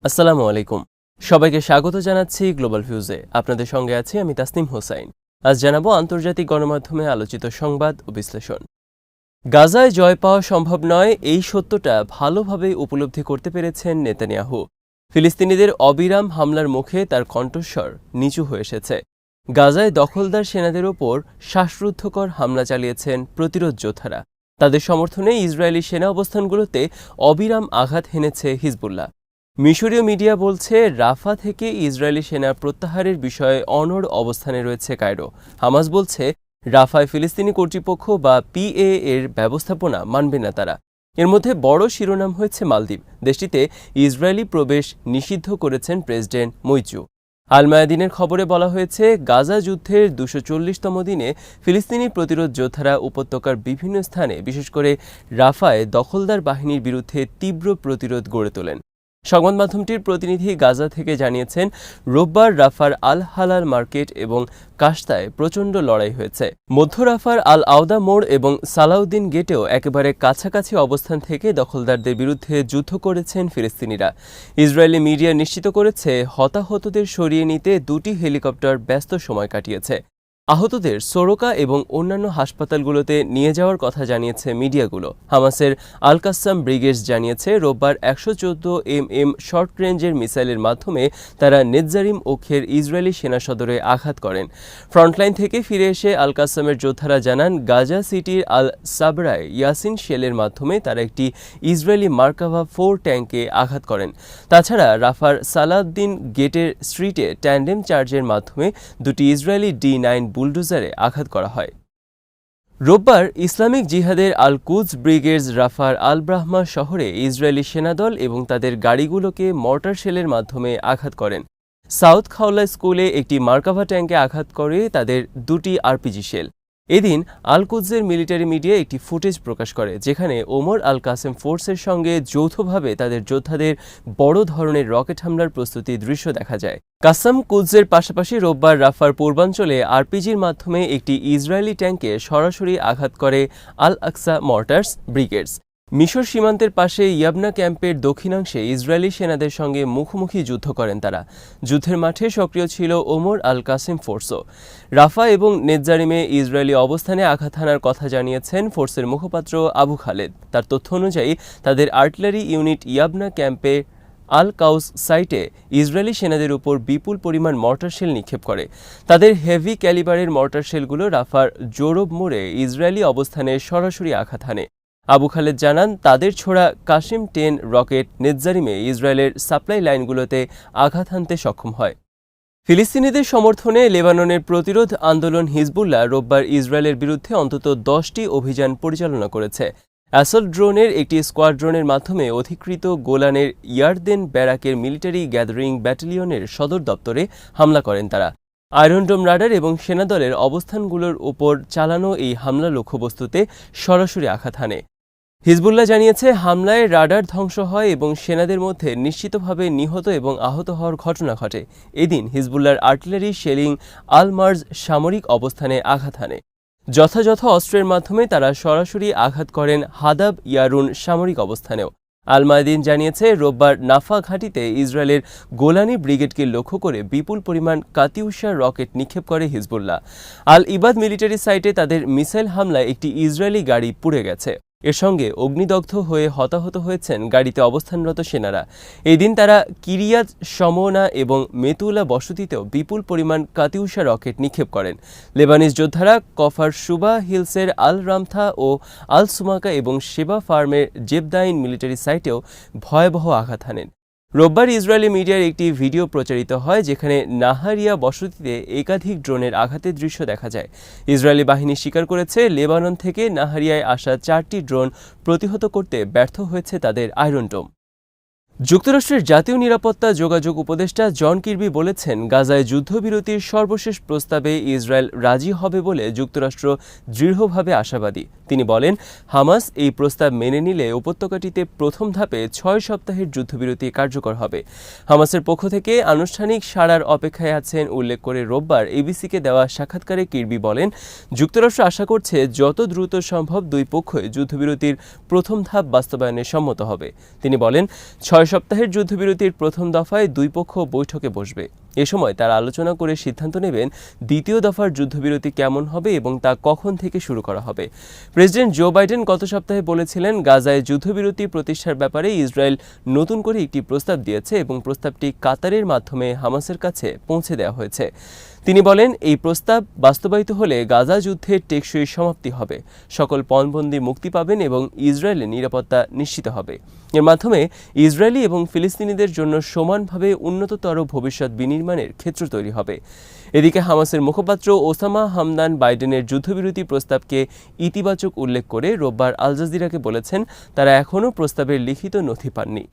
আসসালামু আলাইকুম। সবাইকে স্বাগত জানাচ্ছি গ্লোবাল ভিউজে। আপনাদের সঙ্গে আছি আমি তাসনিম হোসাইন। আজ জানাবো আন্তর্জাতিক গণমাধ্যমে আলোচিত সংবাদ ও বিশ্লেষণ। গাজায় জয় পাওয়া সম্ভব নয়, এই সত্যটা ভালোভাবে উপলব্ধি করতে পেরেছেন নেতানিয়াহু। ফিলিস্তিনিদের অবিরাম হামলার মুখে তার কণ্ঠস্বর নিচু হয়ে এসেছে। গাজায় দখলদার সেনাদের ওপর শ্বাসরুদ্ধকর হামলা চালিয়েছেন প্রতিরোধ যোদ্ধারা। তাদের সমর্থনে ইসরায়েলি সেনা অবস্থানগুলোতে অবিরাম আঘাত হেনেছে হিজবুল্লাহ। মিশরীয় মিডিয়া বলছে, রাফা থেকে ইসরায়েলি সেনা প্রত্যাহারের বিষয়ে অনড় অবস্থানে রয়েছে কায়রো। হামাস বলছে, রাফায় ফিলিস্তিনি কর্তৃপক্ষ বা পিএ এর ব্যবস্থাপনা মানবে না তারা। এর মধ্যে বড় শিরোনাম হয়েছে মালদ্বীপ। দেশটিতে ইসরায়েলি প্রবেশ নিষিদ্ধ করেছেন প্রেসিডেন্ট মইজু। আল মায়াদিনের খবরে বলা হয়েছে, গাজা যুদ্ধের ২৪০তম দিনে ফিলিস্তিনি প্রতিরোধ যোদ্ধারা উপত্যকার বিভিন্ন স্থানে, বিশেষ করে রাফায় দখলদার বাহিনীর বিরুদ্ধে তীব্র প্রতিরোধ গড়ে তোলেন। সংবাদ মাধ্যমটির প্রতিনিধি গাজা থেকে জানিয়েছেন, রোববার রাফার আল হালাল মার্কেট এবং কাশতায় প্রচণ্ড লড়াই হয়েছে। মধ্য রাফার আল আওদা মোড় এবং সালাউদ্দিন গেটেও একেবারে কাছাকাছি অবস্থান থেকে দখলদারদের বিরুদ্ধে যুদ্ধ করেছেন ফিলিস্তিনিরা। ইসরায়েলি মিডিয়া নিশ্চিত করেছে, হতাহতদের সরিয়ে নিতে ২টি হেলিকপ্টার ব্যস্ত সময় কাটিয়েছে। আহতদের সোরোকা এবং অন্যান্য হাসপাতালগুলোতে নিয়ে যাওয়ার কথা জানিয়েছে মিডিয়াগুলো। হামাসের আল কাসাম ব্রিগেডস জানিয়েছে, রোববার ১১৪mm শর্ট রেঞ্জের মিসাইলের মাধ্যমে তারা নেতজারিম অক্ষের ইসরায়েলি সেনা সদরে আঘাত করেন। ফ্রন্টলাইন থেকে ফিরে এসে আল কাসামের যোদ্ধারা জানান, গাজা সিটির আল সাবরায় ইয়াসিন শেলের মাধ্যমে তারা একটি ইসরায়েলি মার্কাভা 4 ট্যাঙ্কে আঘাত করেন। তাছাড়া রাফার সালাউদ্দিন গেটের স্ট্রিটে ট্যান্ডেম চার্জের মাধ্যমে ২টি ইসরায়েলি D9 বুলডোজারে আঘাত করা হয়। রোববার ইসলামিক জিহাদের আল কুদস ব্রিগেডস রাফার আল ব্রাহ্মা শহরে ইসরায়েলি সেনাদল এবং তাদের গাড়িগুলোকে মর্টার শেলের মাধ্যমে আঘাত করেন। সাউথ খাওলা স্কুলে একটি মার্কাভা ট্যাঙ্কে আঘাত করে তাদের ২টি আরপিজি শেল। এদিন আল কুদসের মিলিটারি মিডিয়া একটি ফুটেজ প্রকাশ করে, যেখানে ওমর আল কাসেম ফোর্সের সঙ্গে যৌথভাবে তাদের যোদ্ধাদের বড় ধরনের রকেট হামলার প্রস্তুতি দৃশ্য দেখা যায়। কাসাম কুদসের পাশাপাশি রোববার রাফার পূর্বাঞ্চলে আরপিজির মাধ্যমে একটি ইসরায়েলি ট্যাঙ্কে সরাসরি আঘাত করে আল আকসা মর্টার্স ব্রিগেডস। মিশর সীমান্তের পাশে ইয়াবনা ক্যাম্পের দক্ষিণাংশে ইসরায়েলি সেনাদের সঙ্গে মুখোমুখি যুদ্ধ করেন তারা। যুদ্ধের মাঠে সক্রিয় ছিল ওমর আল কাসেম ফোর্সও। রাফা এবং নেতজারিমে ইসরায়েলি অবস্থানে আঘাত হানার কথা জানিয়েছেন ফোর্সের মুখপাত্র আবু খালেদ। তার তথ্য অনুযায়ী তাদের আর্টিলারি ইউনিট ইয়াবনা ক্যাম্পে আল কাউস সাইটে ইসরায়েলি সেনাদের উপর বিপুল পরিমাণ মর্টার শেল নিক্ষেপ করে। তাদের হেভি ক্যালিবারের মর্টার শেলগুলো রাফার জোরব মোড়ে ইসরায়েলি অবস্থানে সরাসরি আঘাত হানে। আবু খালেদ জানান, তাদের ছোড়া কাশিম 10 রকেট নেতজারিমে ইসরায়েলের সাপ্লাই লাইনগুলোতে আঘাত হানতে সক্ষম হয়। ফিলিস্তিনিদের সমর্থনে লেবাননের প্রতিরোধ আন্দোলন হিজবুল্লাহ রোববার ইসরায়েলের বিরুদ্ধে অন্তত 10টি অভিযান পরিচালনা করেছে। অ্যাসল্ট ড্রোনের একটি স্কোয়াড্রনের মাধ্যমে অধিকৃত গোলানের ইয়ারদেন ব্যারাকের মিলিটারি গ্যাদারিং ব্যাটালিয়নের সদর দপ্তরে হামলা করেন তারা। আয়রন ডোম রাডার এবং সেনাদলের অবস্থানগুলোর ওপর চালানো এই হামলা লক্ষ্যবস্তুতে সরাসরি আঘাত হানে। হিজবুল্লাহ জানিয়েছে, হামলায় রাডার ধ্বংস হয় এবং সেনাদের মধ্যে নিশ্চিতভাবে নিহত এবং আহত হওয়ার ঘটনা ঘটে। এদিন হিজবুল্লাহর আর্টিলারি শেলিং আল মার্জ সামরিক অবস্থানে আঘাত হানে। যথাযথ অস্ত্রের মাধ্যমে তারা সরাসরি আঘাত করেন হাদাব ইয়ারুন সামরিক অবস্থানেও। আল মায়াদিন জানিয়েছে, রোববার নাফা ঘাঁটিতে ইসরায়েলের গোলানি ব্রিগেডকে লক্ষ্য করে বিপুল পরিমাণ কাতিউশা রকেট নিক্ষেপ করে হিজবুল্লাহ। আল ইবাদ মিলিটারি সাইটে তাদের মিসাইল হামলায় একটি ইসরায়েলি গাড়ি পুড়ে গেছে। এর সঙ্গে অগ্নিদগ্ধ হয়ে হতাহত হয়েছেন গাড়িতে অবস্থানরত সেনারা। এই দিন তারা কিরিয়াত সমোনা এবং মেতুলা বসতিতেও বিপুল পরিমাণ কাতিউশা রকেট নিক্ষেপ করেন। লেবানিজ যোদ্ধারা কফার সুবা হিলসের আল রামথা ও আল সুমাকা এবং শেবা ফার্মের জেবদাইন মিলিটারি সাইটেও ভয়াবহ আঘাত হানেন। রোববার ইসরায়েলি মিডিয়ার একটি ভিডিও প্রচারিত হয়, যেখানে নাহারিয়া বসতিতে একাধিক ড্রোনের আঘাতের দৃশ্য দেখা যায়। ইসরায়েলি বাহিনী স্বীকার করেছে, লেবানন থেকে নাহারিয়ায় আসা 4টি ড্রোন প্রতিহত করতে ব্যর্থ হয়েছে তাদের আয়রন ডোম। যুক্তরাষ্ট্রের জাতীয় নিরাপত্তা যোগাযোগ উপদেষ্টা জন কির্বি বলেছেন, গাজায় যুদ্ধবিরতির সর্বশেষ প্রস্তাবে ইসরায়েল রাজি হবে বলে যুক্তরাষ্ট্র দৃঢ়ভাবে আশাবাদী। তিনি বলেন, হামাস এই প্রস্তাব মেনে নিলে উপত্যকাটিতে প্রথম ধাপে 6 সপ্তাহের যুদ্ধবিরতি কার্যকর হবে। হামাসের পক্ষ থেকে আনুষ্ঠানিক সাড়ার অপেক্ষায় আছেন উল্লেখ করে রোববার এবিসিকে দেওয়া সাক্ষাৎকারে কির্বি বলেন, যুক্তরাষ্ট্র আশা করছে যত দ্রুত সম্ভব দুই পক্ষই যুদ্ধবিরতির প্রথম ধাপ বাস্তবায়নে সম্মত হবে। তিনি বলেন, 6 সপ্তাহের যুদ্ধবিরতির প্রথম দফায় দুই পক্ষ বৈঠকে বসবে। এ সময় তারা আলোচনা করে সিদ্ধান্ত নেবেন দ্বিতীয় দফার যুদ্ধবিরতি কেমন হবে এবং তা কখন থেকে শুরু করা হবে। প্রেসিডেন্ট জো বাইডেন গত সপ্তাহে বলেছিলেন, গাজায় যুদ্ধবিরতি প্রতিষ্ঠার ব্যাপারে ইসরায়েল নতুন করে একটি প্রস্তাব দিয়েছে এবং প্রস্তাবটি কাতারের মাধ্যমে হামাসের কাছে পৌঁছে দেওয়া হয়েছে। তিনি বলেন, এই প্রস্তাব বাস্তবায়িত হলে গাজা যুদ্ধের টেকসই সমাপ্তি হবে, সকল পণবন্দী মুক্তি পাবেন এবং ইসরায়েলের নিরাপত্তা নিশ্চিত হবে। এর মাধ্যমে ইসরায়েলি এবং ফিলিস্তিনিদের জন্য সমানভাবে উন্নততর ভবিষ্যৎ বিনির্মাণের ক্ষেত্র তৈরি হবে। এদিকে হামাসের মুখপাত্র ওসামা হামদান বাইডেনের যুদ্ধবিরতি প্রস্তাবকে ইতিবাচক উল্লেখ করে রোববার আল জাজিরাকে বলেছেন, তারা এখনও প্রস্তাবের লিখিত নথি পাননি।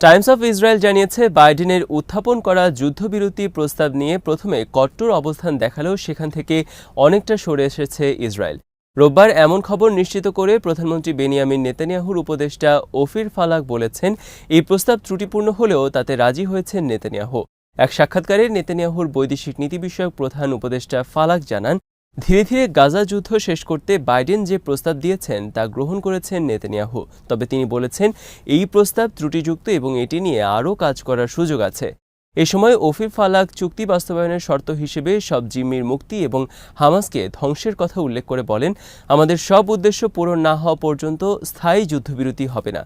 টাইমস অফ ইসরায়েল জানিয়েছে, বাইডেনের উত্থাপন করা যুদ্ধবিরতি প্রস্তাব নিয়ে প্রথমে কট্টর অবস্থান দেখালেও সেখান থেকে অনেকটা সরে এসেছে ইসরায়েল। রোববার এমন খবর নিশ্চিত করে প্রধানমন্ত্রী বেনিয়ামিন নেতানিয়াহুর উপদেষ্টা ওফির ফালাক বলেছেন, এই প্রস্তাব ত্রুটিপূর্ণ হলেও তাতে রাজি হয়েছেন নেতানিয়াহু। এক সাক্ষাৎকারে নেতানিয়াহুর বৈদেশিক নীতি বিষয়ক প্রধান উপদেষ্টা ফালাক জানান, ধীরে ধীরে গাজা যুদ্ধ শেষ করতে বাইডেন যে প্রস্তাব দিয়েছেন তা গ্রহণ করেছেন নেতানিয়াহু। তবে তিনি বলেছেন, এই প্রস্তাব ত্রুটিযুক্ত এবং এটি নিয়ে আরও কাজ করার সুযোগ আছে। এ সময় ওফির ফালাক চুক্তি বাস্তবায়নের শর্ত হিসেবে সব জিম্মির মুক্তি এবং হামাসকে ধ্বংসের কথা উল্লেখ করে বলেন, আমাদের সব উদ্দেশ্য পূরণ না হওয়া পর্যন্ত স্থায়ী যুদ্ধবিরতি হবে না।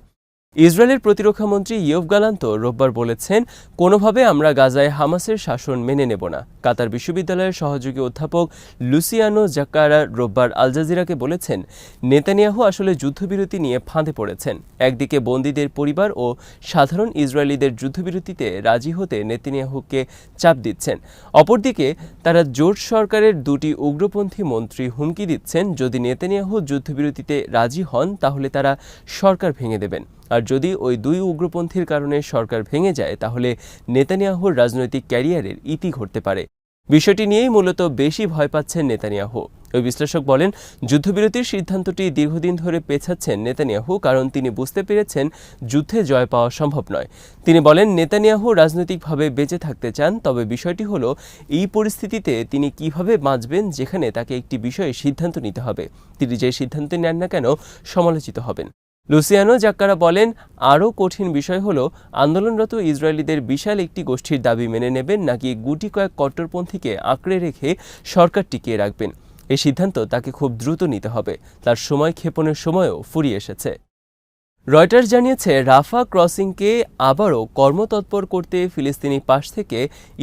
ইসরায়েলের প্রতিরক্ষামন্ত্রী ইয়োভ গালান্ত রোববার বলেছেন, কোনোভাবে আমরা গাজায় হামাসের শাসন মেনে নেব না। কাতার বিশ্ববিদ্যালয়ের সহযোগী অধ্যাপক লুসিয়ানো জাকারা রোববার আল জাজিরাকে বলেছেন, নেতানিয়াহু আসলে যুদ্ধবিরতি নিয়ে ফাঁদে পড়েছেন। একদিকে বন্দীদের পরিবার ও সাধারণ ইসরায়েলিদের যুদ্ধবিরতিতে রাজি হতে নেতানিয়াহুকে চাপ দিচ্ছেন। অপরদিকে তারা জোট সরকারের দুটি উগ্রপন্থী মন্ত্রী হুমকি দিচ্ছেন, যদি নেতানিয়াহু যুদ্ধবিরতিতে রাজি হন তাহলে তারা সরকার ভেঙে দেবেন। আর যদি ওই দুই উগ্রপন্থীর কারণে সরকার ভেঙে যায় তাহলে নেতানিয়াহুর রাজনৈতিক ক্যারিয়ারের ইতি ঘটতে পারে। বিষয়টি নিয়েই মূলত বেশি ভয় পাচ্ছেন নেতানিয়াহু। ওই বিশ্লেষক বলেন, যুদ্ধবিরতির সিদ্ধান্তটি দীর্ঘদিন ধরে পেছাচ্ছেন নেতানিয়াহু, কারণ তিনি বুঝতে পেরেছেন যুদ্ধে জয় পাওয়া সম্ভব নয়। তিনি বলেন, নেতানিয়াহু রাজনৈতিকভাবে বেঁচে থাকতে চান, তবে বিষয়টি হলো এই পরিস্থিতিতে তিনি কিভাবে বাঁচবেন, যেখানে তাকে একটি বিষয়ে সিদ্ধান্ত নিতে হবে। তিনি যে সিদ্ধান্ত নেন না কেন সমালোচিত হবেন। লুসিয়ানো জাক্কারা বলেন, আরও কঠিন বিষয় হল আন্দোলনরত ইসরায়েলিদের বিশাল একটি গোষ্ঠীর দাবি মেনে নেবেন নাকি গুটি কয়েক কট্টরপন্থীকে আঁকড়ে রেখে সরকার টিকিয়ে রাখবেন। এই সিদ্ধান্ত তাকে খুব দ্রুত নিতে হবে। তার সময় ক্ষেপণের সময়ও ফুরিয়ে এসেছে। রয়টার্স জানিয়েছে, রাফা ক্রসিংকে আবারও কর্মতৎপর করতে ফিলিস্তিনি পাশ থেকে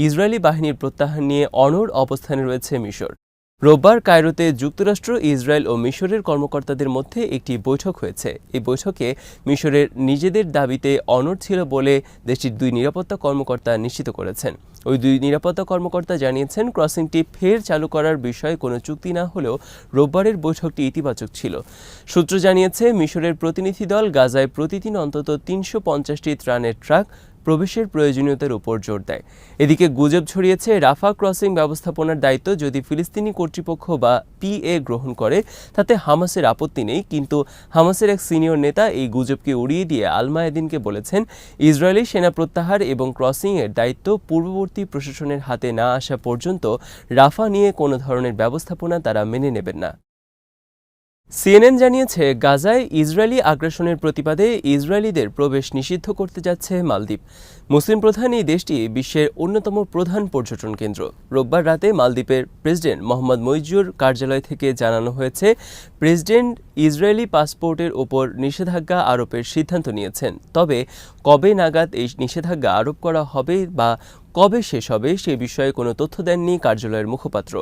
ইসরায়েলি বাহিনীর প্রত্যাহার নিয়ে অনড় অবস্থানে রয়েছে মিশর। রোববার কায়রোতে যুক্তরাষ্ট্র, ইসরায়েল ও মিশরের কর্মকর্তাদের মধ্যে একটি বৈঠক হয়েছে। এই বৈঠকে মিশরের নিজেদের দাবিতে অনড় ছিল বলে দেশটির দুই নিরাপত্তা কর্মকর্তা নিশ্চিত করেছেন। ওই দুই নিরাপত্তা কর্মকর্তা জানিয়েছেন, ক্রসিংটি ফের চালু করার বিষয়ে কোনো চুক্তি না হলেও রোববারের বৈঠকটি ইতিবাচক ছিল। সূত্র জানিয়েছে, মিশরের প্রতিনিধি দল গাজায় প্রতিদিন অন্তত ৩৫০টি ত্রাণের ট্রাক প্রবেশের প্রয়োজনীয়তার উপর জোর দেয়। এদিকে গুজব ছড়িয়েছে, রাফা ক্রসিং ব্যবস্থাপনার দায়িত্ব যদি ফিলিস্তিনি কর্তৃপক্ষ বা পিএ গ্রহণ করে তাতে হামাসের আপত্তি নেই, কিন্তু হামাসের এক সিনিয়র নেতা এই গুজবকে উড়িয়ে দিয়ে আল মায়াদিনকে বলেছেন, ইসরায়েলি সেনা প্রত্যাহার এবং ক্রসিংয়ের দায়িত্ব পূর্ববর্তী প্রশাসনের হাতে না আসা পর্যন্ত রাফা নিয়ে কোনো ধরনের ব্যবস্থাপনা তারা মেনে নেবেন না। সিএনএন জানিয়েছে, গাজায় ইসরায়েলি আগ্রাসনের প্রতিবাদে ইসরায়েলিদের প্রবেশ নিষিদ্ধ করতে যাচ্ছে মালদ্বীপ। মুসলিম প্রধান এই দেশটি বিশ্বের অন্যতম প্রধান পর্যটন কেন্দ্র। রোববার রাতে মালদ্বীপের প্রেসিডেন্ট মোহাম্মদ মইজুর কার্যালয় থেকে জানানো হয়েছে, প্রেসিডেন্ট ইসরায়েলি পাসপোর্টের ওপর নিষেধাজ্ঞা আরোপের সিদ্ধান্ত নিয়েছেন। তবে কবে নাগাদ এই নিষেধাজ্ঞা আরোপ করা হবে বা কবে শেষ হবে সে বিষয়ে কোনো তথ্য দেননি কার্যালয়ের মুখপাত্র।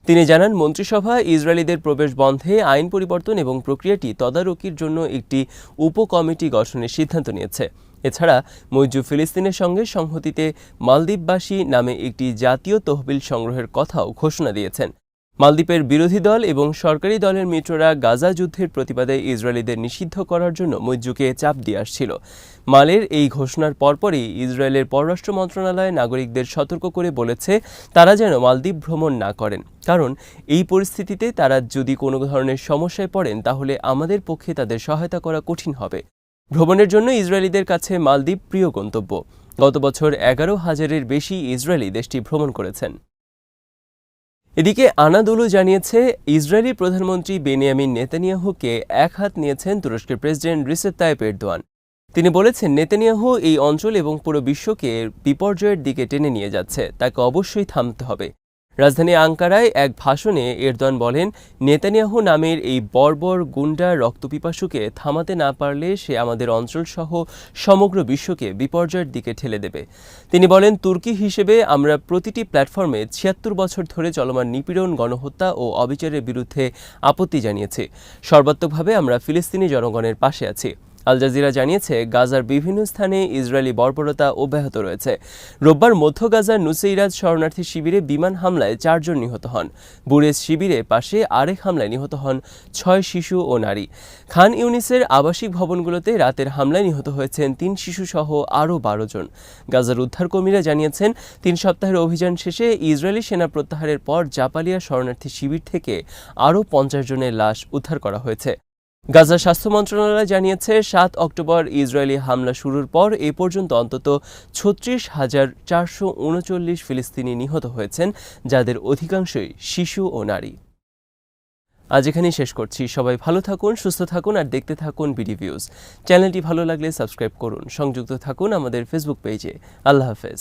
তিনি জানান, মন্ত্রিসভা ইসরায়েলিদের প্রবেশ বন্ধে আইন পরিবর্তন এবং প্রক্রিয়াটি তদারকির জন্য একটি উপকমিটি গঠনের সিদ্ধান্ত নিয়েছে। এছাড়া মইজু ফিলিস্তিনের সঙ্গে সংহতিতে মালদ্বীপবাসী নামে একটি জাতীয় তহবিল সংগ্রহের কথাও ঘোষণা দিয়েছেন। মালদ্বীপের বিরোধী দল এবং সরকারি দলের মিত্ররা গাজা যুদ্ধের প্রতিবাদে ইসরায়েলিদের নিষিদ্ধ করার জন্য মইজুকে চাপ দিয়ে আসছিল। মালের এই ঘোষণার পরপরই ইসরায়েলের পররাষ্ট্র মন্ত্রণালয় নাগরিকদের সতর্ক করে বলেছে তারা যেন মালদ্বীপ ভ্রমণ না করেন, কারণ এই পরিস্থিতিতে তারা যদি কোনো ধরনের সমস্যায় পড়েন তাহলে আমাদের পক্ষে তাদের সহায়তা করা কঠিন হবে। ভ্রমণের জন্য ইসরায়েলিদের কাছে মালদ্বীপ প্রিয় গন্তব্য। গত বছর 11,000-এর বেশি ইসরায়েলি দেশটি ভ্রমণ করেছেন। এদিকে আনাদোলু জানিয়েছে, ইসরায়েলি প্রধানমন্ত্রী বেনিয়ামিন নেতানিয়াহুকে এক হাত নিয়েছেন তুরস্কের প্রেসিডেন্ট রিসেপ তাইয়েপ এরদোয়ান। তিনি বলেছেন, নেতানিয়াহু এই অঞ্চল এবং পুরো বিশ্বকে বিপর্যয়ের দিকে টেনে নিয়ে যাচ্ছে, তাকে অবশ্যই থামতে হবে। রাজধানী আঙ্কারায় এক ভাষণে এরদোয়ান বলেন, নেতানিয়াহু নামের এই বর্বর গুন্ডা রক্তপিপাসুকে থামাতে না পারলে সে আমাদের অঞ্চলসহ সমগ্র বিশ্বকে বিপর্যয়ের দিকে ঠেলে দেবে। তিনি বলেন, তুর্কি হিসেবে আমরা প্রতিটি প্ল্যাটফর্মে ৭৬ বছর ধরে চলমান নিপীড়ন, গণহত্যা ও অবিচারের বিরুদ্ধে আপত্তি জানিয়েছি। সর্বাত্মকভাবে আমরা ফিলিস্তিনি জনগণের পাশে আছি। আল জাজিরা জানিয়েছে, গাজার বিভিন্ন স্থানে ইসরায়েলি বর্বরতা অব্যাহত রয়েছে। রোববার মধ্য গাজার নুসেইরাত শরণার্থী শিবিরে বিমান হামলায় ৪ জন নিহত হন। বুরেজ শিবিরে পাশে আরেক হামলায় নিহত হন ৬ শিশু ও নারী। খান ইউনিসের আবাসিক ভবনগুলোতে রাতের হামলায় নিহত হয়েছেন ৩ শিশুসহ আরও ১২ জন। গাজার উদ্ধারকর্মীরা জানিয়েছেন, ৩ সপ্তাহের অভিযান শেষে ইসরায়েলি সেনা প্রত্যাহারের পর জাপালিয়া শরণার্থী শিবির থেকে আরও ৫০ জনের লাশ উদ্ধার করা হয়েছে। গাজার স্বাস্থ্য মন্ত্রণালয় জানিয়েছে, ৭ অক্টোবর ইসরায়েলি হামলা শুরুর পর এ পর্যন্ত অন্তত ৩৬,৪৩৯ ফিলিস্তিনি নিহত হয়েছেন, যাদের অধিকাংশই শিশু ও নারী। আজ এখানেই শেষ করছি। সবাই ভালো থাকুন, সুস্থ থাকুন আর দেখতে থাকুন বিডি ভিউজ। চ্যানেলটি ভালো লাগলে সাবস্ক্রাইব করুন, সংযুক্ত থাকুন আমাদের ফেসবুক পেজে। আল্লাহ হাফেজ।